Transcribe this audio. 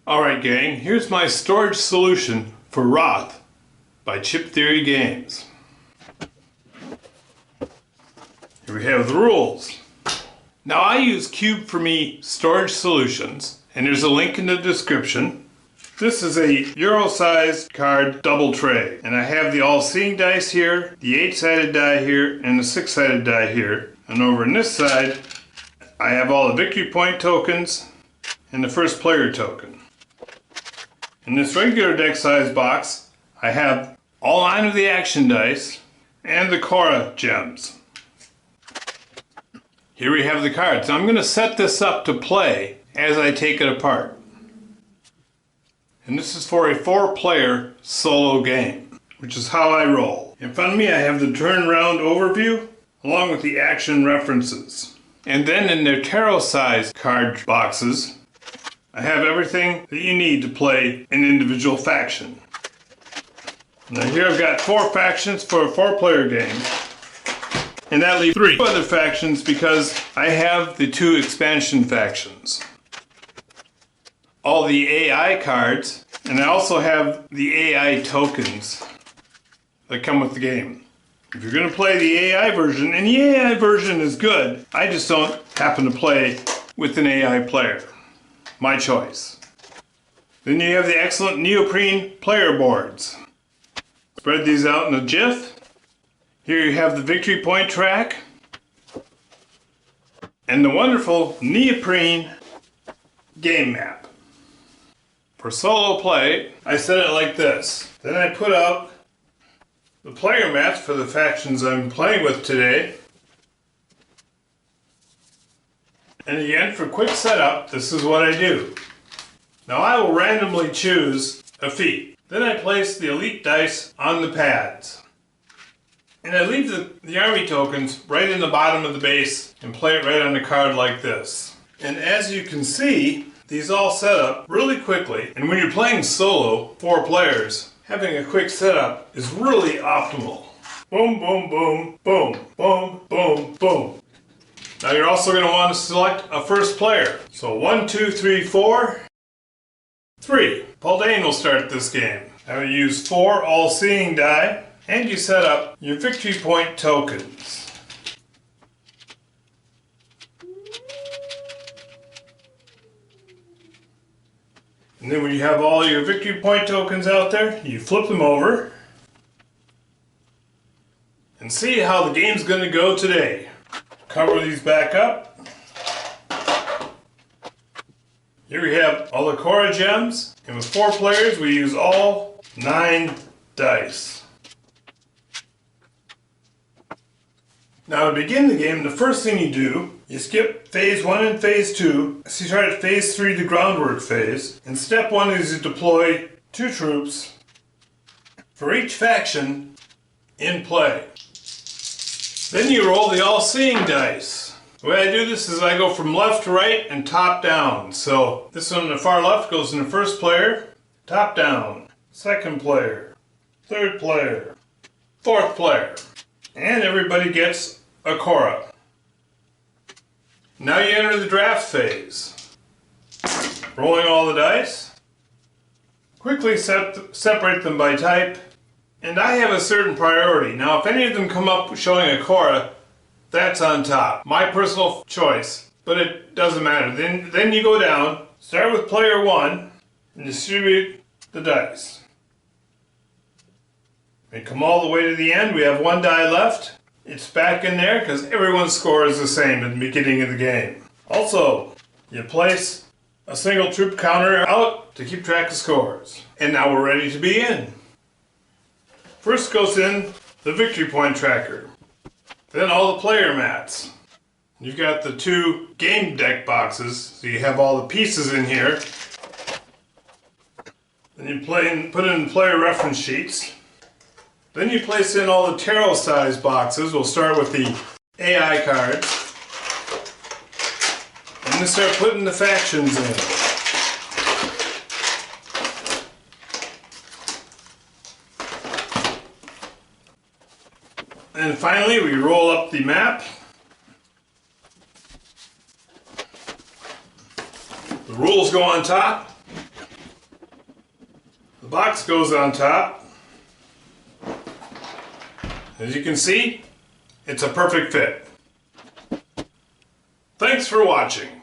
Alright gang, here's my storage solution for Wroth by Chip Theory Games. Here we have the rules. Now I use Cube4Me storage solutions, and there's a link in the description. This is a Euro-sized card double tray, and I have the all-seeing dice here, the 8-sided die here, and the 6-sided die here. And over on this side, I have all the victory point tokens and the first player token. In this regular deck size box, I have all 9 of the action dice and the Cora gems. Here we have the cards. Now I'm going to set this up to play as I take it apart. And this is for a 4-player solo game, which is how I roll. In front of me I have the turn-round overview along with the action references. And then in their tarot-sized card boxes, I have everything that you need to play an individual faction. Now here I've got 4 factions for a 4-player game. And that leaves 3 other factions because I have the 2 expansion factions. All the AI cards, and I also have the AI tokens that come with the game. If you're going to play the AI version, and the AI version is good, I just don't happen to play with an AI player. My choice. Then you have the excellent neoprene player boards. Spread these out in a jiff. Here you have the victory point track and the wonderful neoprene game map. For solo play, I set it like this. Then I put out the player maps for the factions I'm playing with today. And again, for quick setup, this is what I do. Now I will randomly choose a feat. Then I place the elite dice on the pads. And I leave the army tokens right in the bottom of the base and play it right on the card like this. And as you can see, these all set up really quickly. And when you're playing solo, 4 players, having a quick setup is really optimal. Boom, boom, boom, boom, boom, boom, boom. Now you're also going to want to select a first player. So 1, 2, 3, 4, 3. Paul Dane will start this game. Now you use 4 all-seeing die, and you set up your victory point tokens. And then when you have all your victory point tokens out there, you flip them over and see how the game's going to go today. Cover these back up. Here we have all the Cora gems, and with 4 players we use all 9 dice. Now to begin the game, the first thing you do, you skip phase 1 and phase 2, so you start at phase 3, the groundwork phase, and step 1 is you deploy 2 troops for each faction in play. Then you roll the all-seeing dice. The way I do this is I go from left to right and top down. So this one on the far left goes in the first player, top down, second player, third player, fourth player. And everybody gets a Cora. Now you enter the draft phase. Rolling all the dice. Quickly separate them by type. And I have a certain priority. Now if any of them come up showing a Cora, that's on top. My personal choice, but it doesn't matter. Then you go down, start with player 1, and distribute the dice. And come all the way to the end. We have 1 die left. It's back in there because everyone's score is the same at the beginning of the game. Also, you place a single troop counter out to keep track of scores. And now we're ready to be in. First goes in the victory point tracker. Then all the player mats. You've got the 2 game deck boxes, so you have all the pieces in here. Then you put in player reference sheets. Then you place in all the tarot size boxes. We'll start with the AI cards. And then start putting the factions in. And finally, we roll up the map. The rules go on top. The box goes on top. As you can see, it's a perfect fit. Thanks for watching.